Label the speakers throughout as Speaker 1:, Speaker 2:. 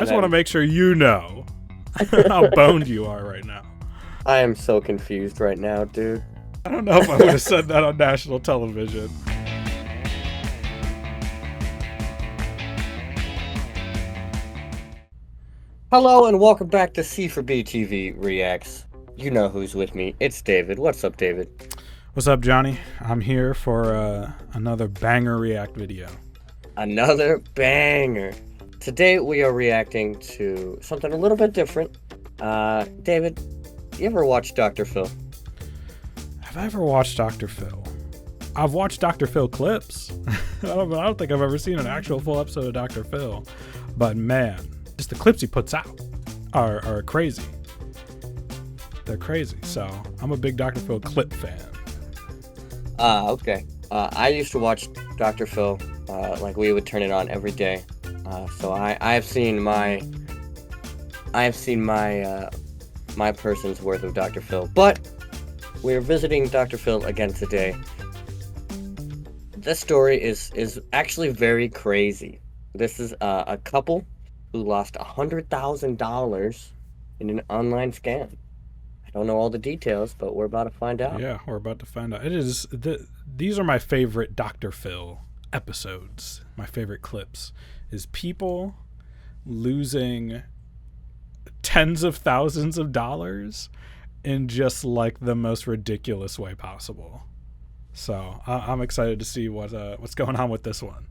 Speaker 1: just want to make sure you know how boned you are right now.
Speaker 2: I am so confused right now, dude.
Speaker 1: I don't know if I would have said that on national television.
Speaker 2: Hello and welcome back to C4B TV Reacts. You know who's with me. It's David. What's up, David?
Speaker 1: What's up, Johnny? I'm here for another banger react video.
Speaker 2: Another banger. Today we are reacting to something a little bit different. David, you ever watch Dr. Phil?
Speaker 1: Have I ever watched Dr. Phil? I've watched Dr. Phil clips. I don't think I've ever seen an actual full episode of Dr. Phil. But man, just the clips he puts out are crazy. They're crazy. So I'm a big Dr. Phil clip fan.
Speaker 2: Okay. I used to watch Dr. Phil. Like we would turn it on every day. So I have seen my person's worth of Dr. Phil. But we're visiting Dr. Phil again today. This story is actually very crazy. This is a couple who lost $100,000 in an online scam. I don't know all the details, but we're about to find out.
Speaker 1: Yeah, we're about to find out. These are my favorite Dr. Phil episodes. My favorite clips is people losing tens of thousands of dollars in just like the most ridiculous way possible. So I'm excited to see what's going on with this one.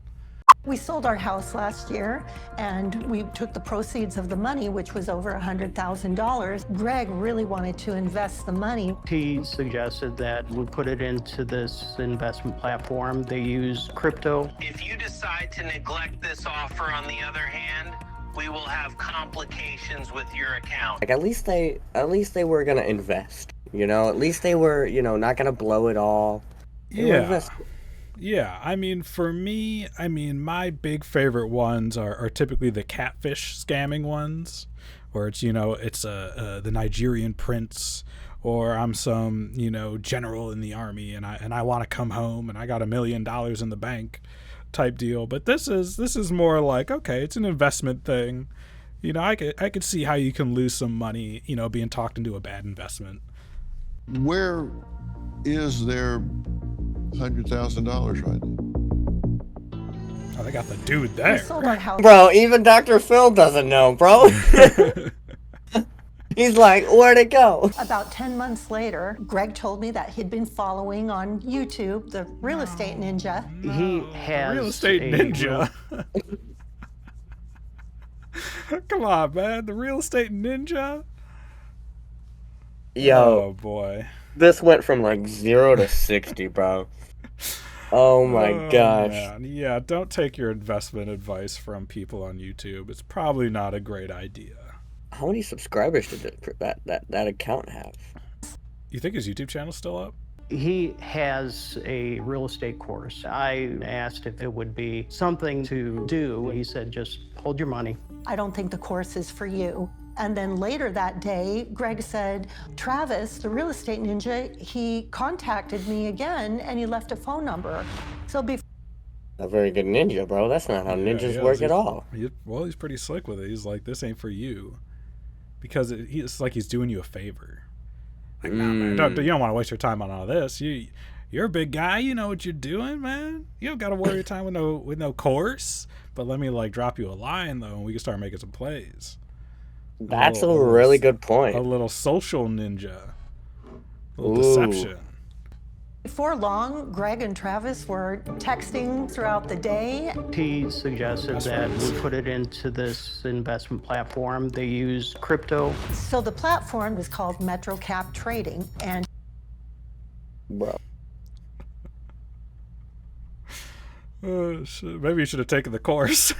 Speaker 3: We sold our house last year and we took the proceeds of the money, which was over $100,000. Greg really wanted to invest the money.
Speaker 4: He suggested that we put it into this investment platform. They use crypto.
Speaker 5: If you decide to neglect this offer, on the other hand, we will have complications with your account.
Speaker 2: Like at least they were gonna invest. You know, at least they were, not gonna blow it all. They were investing.
Speaker 1: Yeah, I mean, for me, my big favorite ones are typically the catfish scamming ones, where it's, it's the Nigerian prince, or I'm some, general in the army, and I want to come home, and I got $1 million in the bank, type deal. But this is more like, okay, it's an investment thing. I could see how you can lose some money, being talked into a bad investment.
Speaker 6: Where is their $100,000 right now?
Speaker 1: Oh, they got the dude there.
Speaker 3: We sold our house.
Speaker 2: Bro, even Dr. Phil doesn't know, bro. He's like, where'd it go?
Speaker 3: About 10 months later, Greg told me that he'd been following on YouTube the Real Estate Ninja.
Speaker 4: He has
Speaker 1: Real Estate Ninja. Come on, man. The Real Estate Ninja?
Speaker 2: Yo.
Speaker 1: Oh, boy.
Speaker 2: This went from like 0 to 60, bro. Oh my gosh.
Speaker 1: Man. Yeah, don't take your investment advice from people on YouTube. It's probably not a great idea.
Speaker 2: How many subscribers did that account have?
Speaker 1: You think his YouTube channel's still up?
Speaker 4: He has a real estate course. I asked if it would be something to do. He said, just hold your money.
Speaker 3: I don't think the course is for you. And then later that day, Greg said, Travis, the Real Estate Ninja, he contacted me again and he left a phone number. So before
Speaker 2: A very good ninja, bro. That's not how ninjas work at all.
Speaker 1: He's pretty slick with it. He's like, this ain't for you. Because it's like he's doing you a favor. Like, nah, man, you don't want to waste your time on all this. You're a big guy. You know what you're doing, man. You don't got to worry your time with no course. But let me like drop you a line though, and we can start making some plays.
Speaker 2: That's a really good point.
Speaker 1: A little social ninja. A little deception.
Speaker 3: Before long, Greg and Travis were texting throughout the day.
Speaker 4: He suggested that we put it into this investment platform. They use crypto.
Speaker 3: So the platform is called MetroCap Trading, and
Speaker 2: Bro.
Speaker 1: Shit. Maybe you should have taken the course.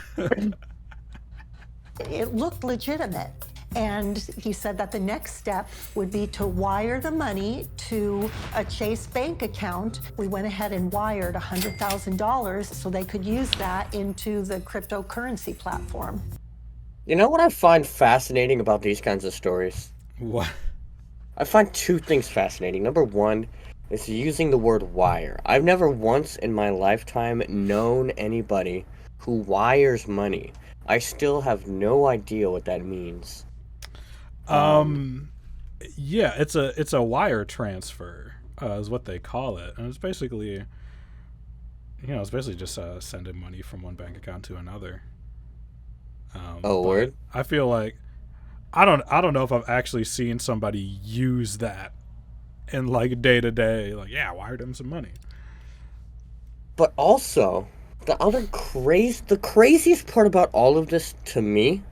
Speaker 3: it looked legitimate. And he said that the next step would be to wire the money to a Chase bank account. We went ahead and wired $100,000 so they could use that into the cryptocurrency platform.
Speaker 2: You know what I find fascinating about these kinds of stories?
Speaker 1: What?
Speaker 2: I find two things fascinating. Number one is using the word wire. I've never once in my lifetime known anybody who wires money. I still have no idea what that means.
Speaker 1: Yeah, it's a wire transfer, is what they call it, and it's basically, it's basically just sending money from one bank account to another.
Speaker 2: Oh,
Speaker 1: But
Speaker 2: word?
Speaker 1: I feel like I don't know if I've actually seen somebody use that in like day to day. Like, yeah, I wired him some money.
Speaker 2: But also, the craziest part about all of this to me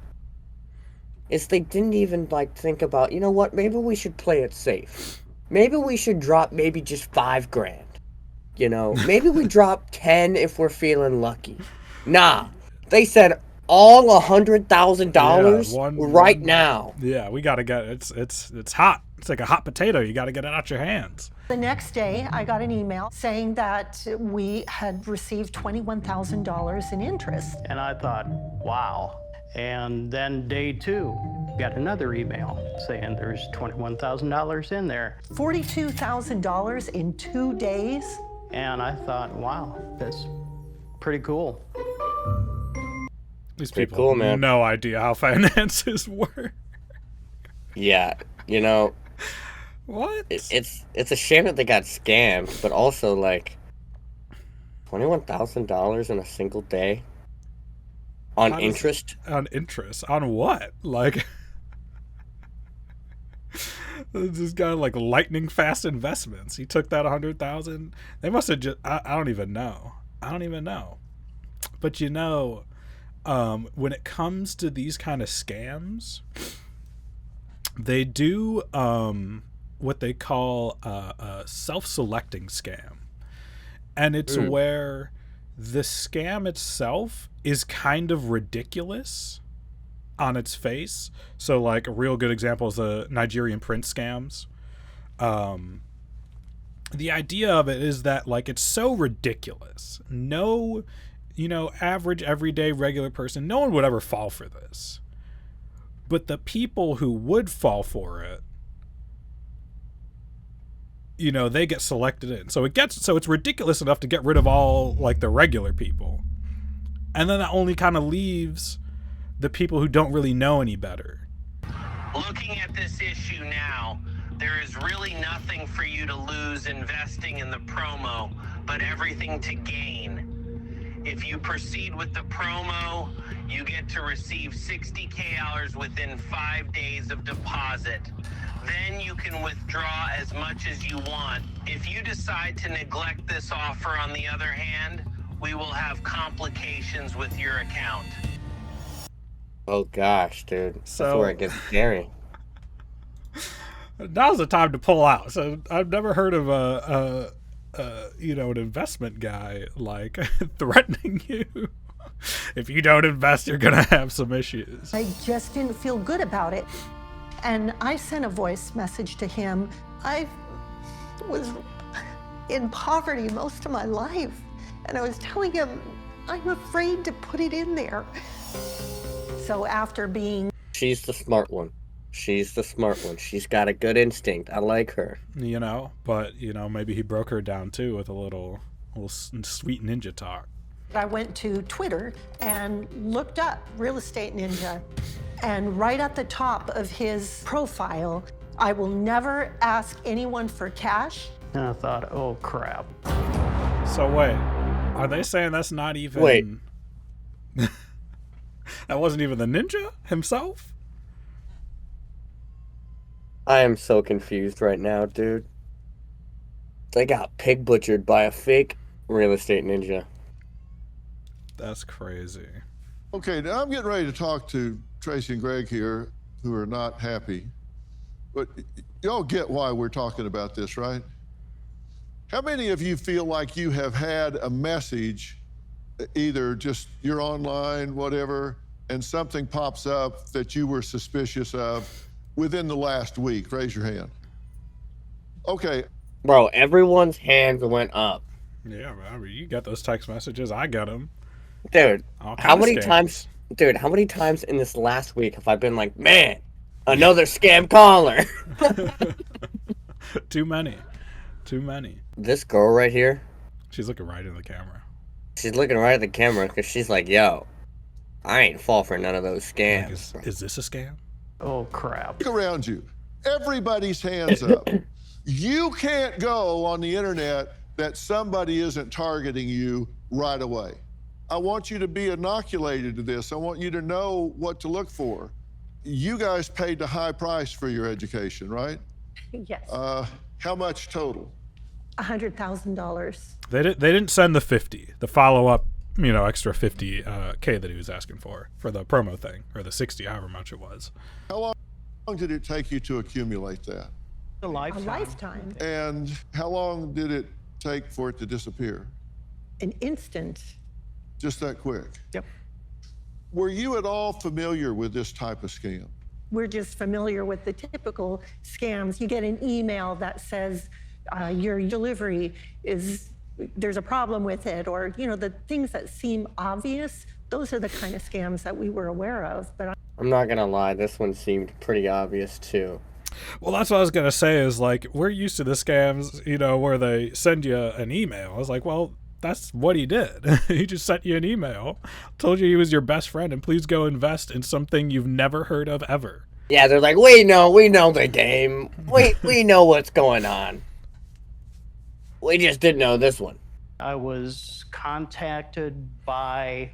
Speaker 2: is they didn't even like think about, you know what, maybe we should play it safe. Maybe we should drop maybe just $5,000. Maybe we drop 10 if we're feeling lucky. Nah. They said all
Speaker 1: Yeah,
Speaker 2: $100,000 right now.
Speaker 1: Yeah, we gotta get it's hot. It's like a hot potato. You gotta get it out your hands.
Speaker 3: The next day, I got an email saying that we had received $21,000 in interest.
Speaker 4: And I thought, wow. And then day 2, got another email saying there's $21,000 in there.
Speaker 3: $42,000 in 2 days.
Speaker 4: And I thought, wow, that's pretty cool.
Speaker 1: These
Speaker 2: Pretty
Speaker 1: people
Speaker 2: cool,
Speaker 1: have
Speaker 2: man.
Speaker 1: no idea how finances work.
Speaker 2: Yeah,
Speaker 1: What?
Speaker 2: it's a shame that they got scammed, but also like $21,000 in a single day on
Speaker 1: How does-
Speaker 2: interest.
Speaker 1: On interest? On what? Like, this guy like lightning fast investments. He took that 100,000. They must have just. I don't even know. I don't even know. But when it comes to these kind of scams, they do what they call a self-selecting scam, and it's where the scam itself is kind of ridiculous on its face. So like a real good example is the Nigerian prince scams. The idea of it is that like it's so ridiculous. No, average everyday regular person, no one would ever fall for this. But the people who would fall for it, they get selected in. So it's ridiculous enough to get rid of all like the regular people. And then that only kind of leaves the people who don't really know any better.
Speaker 5: Looking at this issue now, there is really nothing for you to lose investing in the promo, but everything to gain. If you proceed with the promo, you get to receive $60K within 5 days of deposit. Then you can withdraw as much as you want. If you decide to neglect this offer, on the other hand, we will have complications with your account.
Speaker 2: Oh gosh, dude. That's
Speaker 1: So-
Speaker 2: where it gets scary.
Speaker 1: Now's the time to pull out. So I've never heard of an investment guy like threatening you. If you don't invest, you're gonna have some issues.
Speaker 3: I just didn't feel good about it. And I sent a voice message to him. I was in poverty most of my life. And I was telling him, I'm afraid to put it in there. So after being
Speaker 2: She's the smart one. She's got a good instinct. I like her.
Speaker 1: But maybe he broke her down too with a little sweet ninja talk.
Speaker 3: I went to Twitter and looked up Real Estate Ninja. And right at the top of his profile, I will never ask anyone for cash.
Speaker 4: And I thought, oh crap.
Speaker 1: So wait, are they saying that's not even?
Speaker 2: Wait.
Speaker 1: That wasn't even the ninja himself?
Speaker 2: I am so confused right now, dude. They got pig butchered by a fake real estate ninja.
Speaker 1: That's crazy.
Speaker 6: Okay, now I'm getting ready to talk to Tracy and Greg here, who are not happy. But y'all get why we're talking about this, right? How many of you feel like you have had a message, either just you're online, whatever, and something pops up that you were suspicious of within the last week? Raise your hand. Okay,
Speaker 2: Bro, everyone's hands went up.
Speaker 1: Yeah, I mean, you get those text messages. I get them.
Speaker 2: Dude,
Speaker 1: All
Speaker 2: how
Speaker 1: kinda
Speaker 2: many
Speaker 1: scams.
Speaker 2: times, dude, how many times in this last week have I been like, man, another scam caller?
Speaker 1: Too many.
Speaker 2: This girl right here,
Speaker 1: She's looking right in the camera.
Speaker 2: she's looking right at the camera because she's like, yo, I ain't fall for none of those
Speaker 1: Like,
Speaker 2: scams.
Speaker 1: is this a scam?
Speaker 4: Oh, crap.
Speaker 6: Look around you. Everybody's hands up. You can't go on the internet that somebody isn't targeting you right away. I want you to be inoculated to this. I want you to know what to look for. You guys paid a high price for your education, right?
Speaker 3: Yes,
Speaker 6: How much total?
Speaker 3: $100,000.
Speaker 1: They didn't send the 50, the follow up, extra 50K that he was asking for the promo thing, or the 60, however much it was.
Speaker 6: How long did it take you to accumulate that?
Speaker 4: A
Speaker 3: A
Speaker 4: lifetime.
Speaker 3: lifetime,
Speaker 6: And how long did it take for it to disappear?
Speaker 3: an instant.
Speaker 6: Just that quick?
Speaker 4: Yep.
Speaker 6: Were you at all familiar with this type of scam?
Speaker 3: We're just familiar with the typical scams. You get an email that says your delivery there's a problem with it, or the things that seem obvious. Those are the kind of scams that we were aware of. But
Speaker 2: I'm not gonna lie, this one seemed pretty obvious too.
Speaker 1: Well, that's what I was going to say is, like, we're used to the scams, where they send you an email. I was like, well, that's what he did. He just sent you an email, told you he was your best friend, and please go invest in something you've never heard of ever.
Speaker 2: Yeah, they're like, we know the game. We know what's going on. We just didn't know this one.
Speaker 4: I was contacted by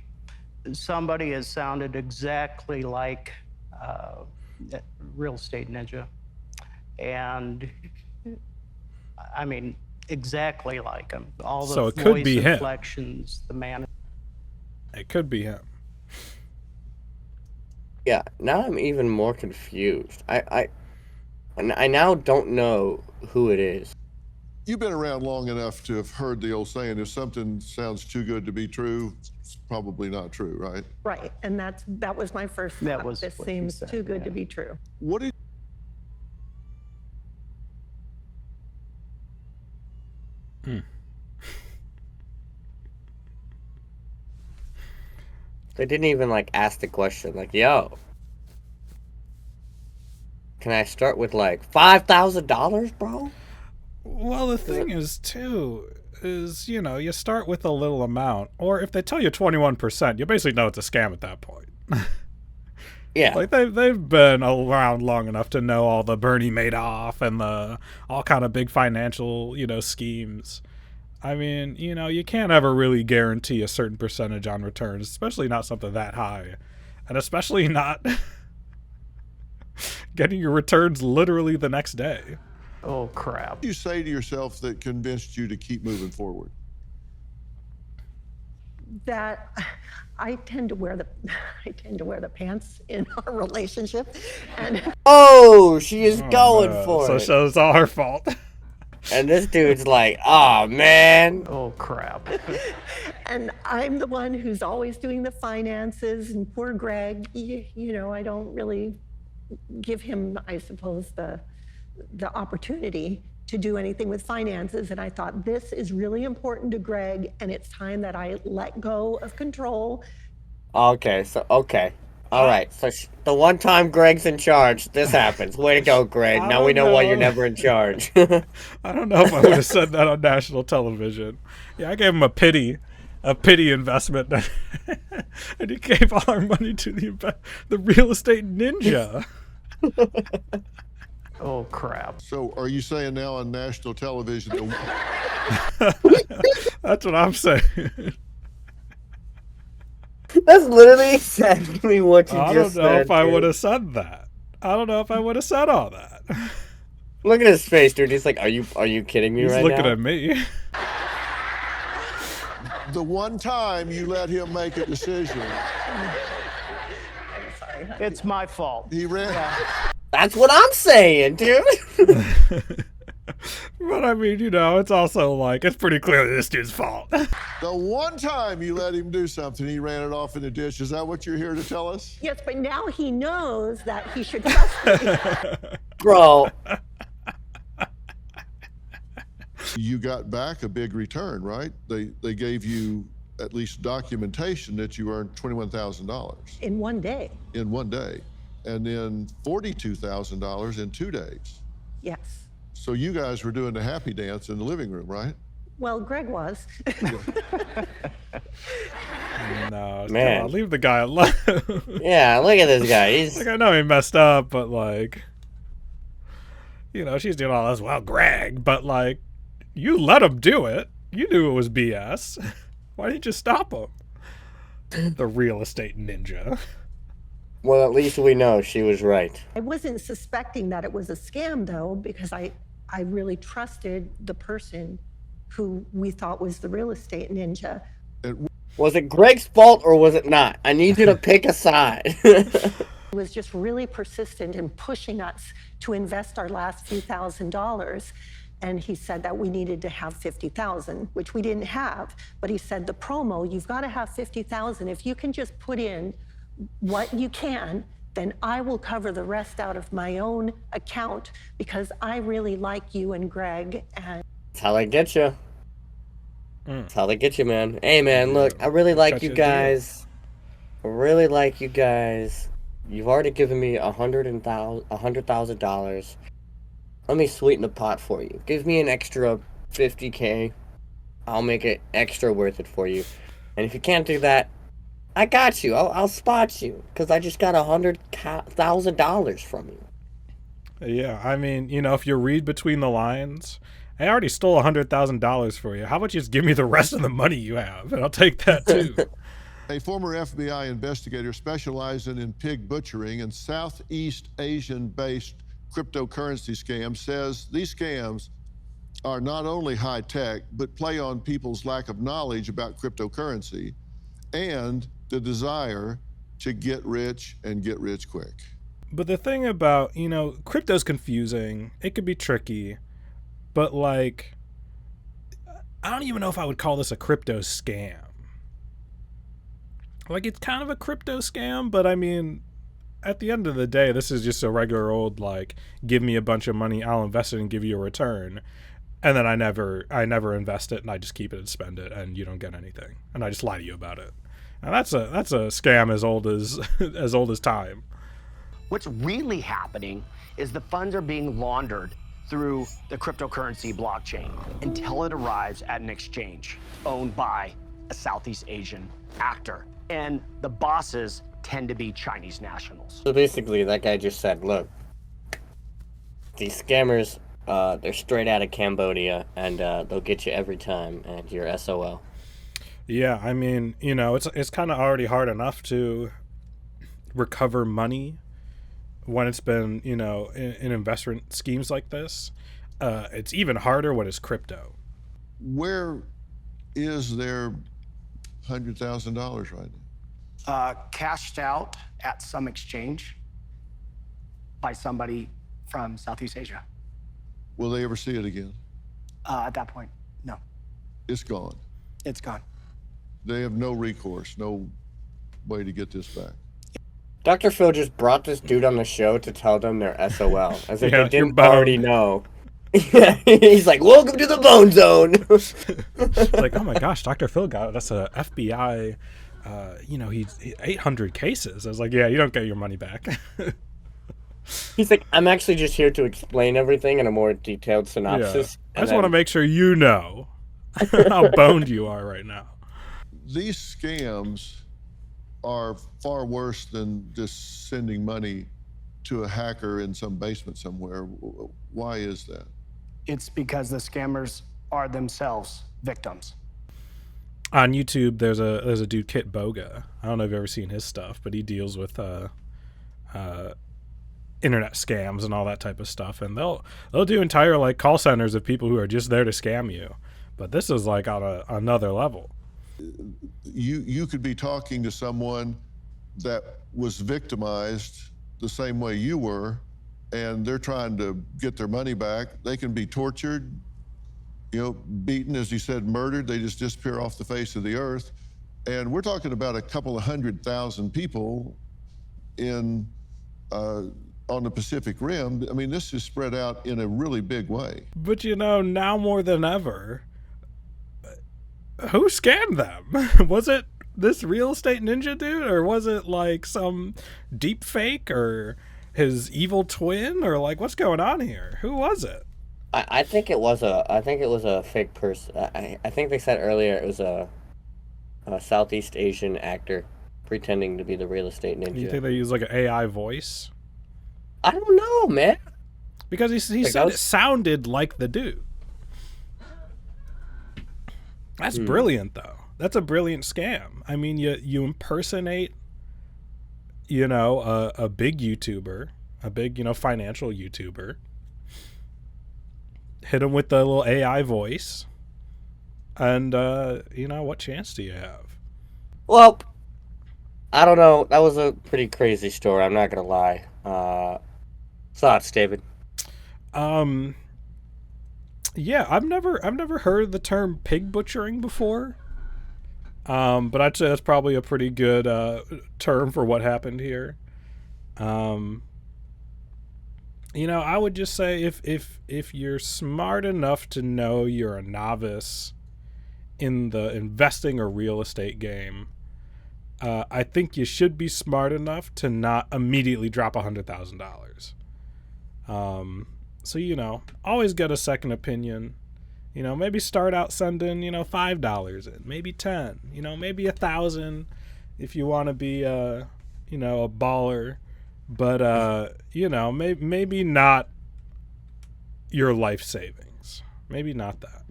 Speaker 4: somebody that sounded exactly like Real Estate Ninja. And I mean, exactly like him. All the
Speaker 1: So it could
Speaker 4: voice
Speaker 1: be him.
Speaker 4: inflections, the man.
Speaker 1: It could be him.
Speaker 2: Yeah, now I'm even more confused. I now don't know who it is.
Speaker 6: You've been around long enough to have heard the old saying, if something sounds too good to be true, it's probably not true, right?
Speaker 3: right, and that was my first thought.
Speaker 4: That was
Speaker 3: This
Speaker 4: what you
Speaker 3: seems
Speaker 4: said,
Speaker 3: too good
Speaker 4: yeah.
Speaker 3: to be true.
Speaker 6: What did
Speaker 2: They didn't even like ask the question, like, yo, can I start with like $5,000, bro?
Speaker 1: Well, the thing is, too, is, you start with a little amount, or if they tell you 21%, you basically know it's a scam at that point.
Speaker 2: Yeah.
Speaker 1: Like, they've been around long enough to know all the Bernie Madoff and the all kind of big financial, schemes. I mean, you can't ever really guarantee a certain percentage on returns, especially not something that high. And especially not getting your returns literally the next day.
Speaker 4: Oh, crap.
Speaker 6: you say to yourself that convinced you to keep moving forward?
Speaker 3: That I tend to wear the pants in our relationship, and
Speaker 2: Oh, she is going for
Speaker 1: So
Speaker 2: it.
Speaker 1: so it's all her fault.
Speaker 2: And this dude's like, oh, man.
Speaker 4: Oh, crap.
Speaker 3: and I'm the one who's always doing the finances. And poor Greg, I don't really give him, I suppose, the opportunity to do anything with finances. And I thought, this is really important to Greg, and it's time that I let go of control.
Speaker 2: Okay. All right. So the one time Greg's in charge, this happens. Way to go, Greg.
Speaker 1: I
Speaker 2: Now we
Speaker 1: don't
Speaker 2: know why you're
Speaker 1: know.
Speaker 2: never in charge.
Speaker 1: I don't know if I would have said that on national television. Yeah, I gave him a pity investment, and he gave all our money to the real estate ninja.
Speaker 4: Oh, crap.
Speaker 6: So are you saying now on national television
Speaker 1: That's what I'm saying.
Speaker 2: That's literally exactly what you
Speaker 1: I
Speaker 2: just
Speaker 1: don't know
Speaker 2: said.
Speaker 1: if I
Speaker 2: dude.
Speaker 1: would have said that. I don't know if I would have said all that.
Speaker 2: Look at his face, dude. He's like, are you kidding me
Speaker 1: He's
Speaker 2: right
Speaker 1: looking
Speaker 2: now?
Speaker 1: at me.
Speaker 6: the one time you let him make a decision,
Speaker 4: It's my fault.
Speaker 6: he ran.
Speaker 2: That's what I'm saying, dude.
Speaker 1: But I mean, it's also like, it's pretty clearly this dude's fault.
Speaker 6: The one time you let him do something, he ran it off in the ditch. Is that what you're here to tell us?
Speaker 3: Yes, but now he knows that he should trust me.
Speaker 2: Bro,
Speaker 6: You got back a big return, right? They gave you at least documentation that you earned $21,000
Speaker 3: In one day.
Speaker 6: in one day, and then $42,000 in 2 days.
Speaker 3: Yes.
Speaker 6: So you guys were doing the happy dance in the living room, right?
Speaker 3: Well, Greg was.
Speaker 1: No, come
Speaker 2: Man.
Speaker 1: on, leave the guy alone.
Speaker 2: Yeah, look at this guy. He's
Speaker 1: Like, I know he messed up, but like, she's doing all this. Well, Greg, but like, you let him do it. You knew it was BS. Why didn't you stop him? The real estate ninja.
Speaker 2: well, at least we know she was right.
Speaker 3: I wasn't suspecting that it was a scam, though, because I really trusted the person who we thought was the real estate ninja.
Speaker 2: Was it Greg's fault or was it not? I need you to pick a side.
Speaker 3: He was just really persistent in pushing us to invest our last few $1,000s. And he said that we needed to have 50,000, which we didn't have. But he said, the promo, you've got to have 50,000. If you can just put in what you can, then I will cover the rest out of my own account because I really like you and Greg. And
Speaker 2: That's how they get you. That's how they get you, man. Hey, man, look, I really like you guys. I really like you guys. You've already given me $100,000. Let me sweeten the pot for you. Give me an extra $50K. I'll make it extra worth it for you. And if you can't do that, I got you. I'll spot you because I just got $100,000 from you.
Speaker 1: Yeah, I mean, if you read between the lines, I already stole $100,000 for you. How about you just give me the rest of the money you have, and I'll take that too.
Speaker 6: A former FBI investigator specializing in pig butchering and Southeast Asian-based cryptocurrency scams says these scams are not only high-tech, but play on people's lack of knowledge about cryptocurrency and the desire to get rich and get rich quick.
Speaker 1: But the thing about, crypto's confusing. It could be tricky. But, like, I don't even know if I would call this a crypto scam. Like, it's kind of a crypto scam, but I mean, at the end of the day, this is just a regular old, like, give me a bunch of money, I'll invest it and give you a return. And then I never invest it, and I just keep it and spend it, and you don't get anything. And I just lie to you about it. And that's a scam as old as as old as time.
Speaker 7: What's really happening is the funds are being laundered through the cryptocurrency blockchain until it arrives at an exchange owned by a Southeast Asian actor. And the bosses tend to be Chinese nationals.
Speaker 2: So basically, that guy just said, look, these scammers, they're straight out of Cambodia, and they'll get you every time, and you're SOL.
Speaker 1: Yeah, I mean, it's kind of already hard enough to recover money when it's been, in investment schemes like this. It's even harder when it's crypto.
Speaker 6: Where is their $100,000 right now?
Speaker 7: Cashed out at some exchange by somebody from Southeast Asia.
Speaker 6: Will they ever see it again?
Speaker 7: At that point, no.
Speaker 6: It's gone.
Speaker 7: It's gone.
Speaker 6: They have no recourse, no way to get this back.
Speaker 2: Dr. Phil just brought this dude on the show to tell them they're SOL, as if
Speaker 1: Yeah,
Speaker 2: they didn't
Speaker 1: you're boned.
Speaker 2: already know. He's like, welcome to the Bone Zone.
Speaker 1: Like, oh my gosh, Dr. Phil got us a FBI, he's 800 cases. I was like, yeah, you don't get your money back.
Speaker 2: He's like, I'm actually just here to explain everything in a more detailed synopsis.
Speaker 1: I just want to make sure you know how boned you are right now.
Speaker 6: These scams are far worse than just sending money to a hacker in some basement somewhere. Why is that?
Speaker 7: It's because the scammers are themselves victims.
Speaker 1: On YouTube, there's a dude, Kit Boga. I don't know if you've ever seen his stuff, but he deals with internet scams and all that type of stuff. And they'll do entire like call centers of people who are just there to scam you. But this is like on another level.
Speaker 6: You could be talking to someone that was victimized the same way you were, and they're trying to get their money back. They can be tortured, beaten, as you said, murdered. They just disappear off the face of the earth. And we're talking about a couple of 100,000 people on the Pacific Rim. I mean, this is spread out in a really big way.
Speaker 1: But now more than ever, who scammed them? Was it this real estate ninja dude, or was it like some deep fake or his evil twin, or like what's going on here? Who was it?
Speaker 2: I think it was a fake person. I think they said earlier it was a Southeast Asian actor pretending to be the real estate ninja.
Speaker 1: You think they use like an AI voice?
Speaker 2: I don't know, man.
Speaker 1: Because he
Speaker 2: Like,
Speaker 1: said it sounded like the dude. That's brilliant, though. That's a brilliant scam. I mean, you impersonate, a big YouTuber, a big, financial YouTuber. Hit him with the little AI voice. And, what chance do you have?
Speaker 2: Well, I don't know. That was a pretty crazy story. I'm not gonna lie. Thoughts, David?
Speaker 1: Yeah, I've never heard the term pig butchering before. But I'd say that's probably a pretty good term for what happened here. I would just say if you're smart enough to know you're a novice in the investing or real estate game, I think you should be smart enough to not immediately drop $100,000. So, always get a second opinion. Maybe start out sending, $5 in, maybe 10, maybe 1,000 if you want to be, a baller. But, maybe not your life savings. Maybe not that.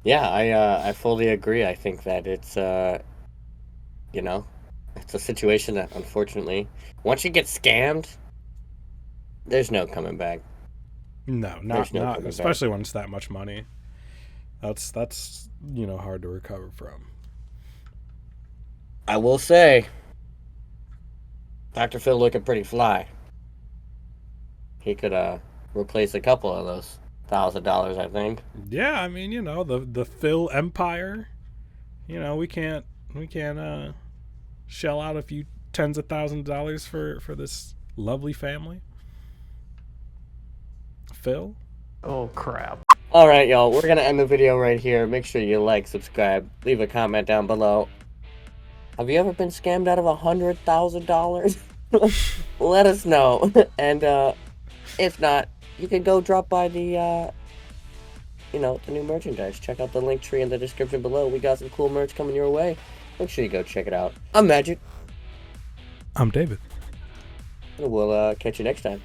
Speaker 2: Yeah, I fully agree. I think that it's it's a situation that unfortunately, once you get scammed, there's no coming back.
Speaker 1: No, not especially when it's that much money. That's hard to recover from.
Speaker 2: I will say, Dr. Phil looking pretty fly. He could replace a couple of those $1,000, I think.
Speaker 1: Yeah, I mean, the Phil empire. We can't shell out a few tens of thousands of dollars for this lovely family. Phil?
Speaker 4: Oh, crap.
Speaker 2: All right, y'all. We're going to end the video right here. Make sure you like, subscribe, leave a comment down below. Have you ever been scammed out of $100,000? Let us know. And if not, you can go drop by the new merchandise. Check out the link tree in the description below. We got some cool merch coming your way. Make sure you go check it out. I'm Magic.
Speaker 1: I'm David.
Speaker 2: And we'll catch you next time.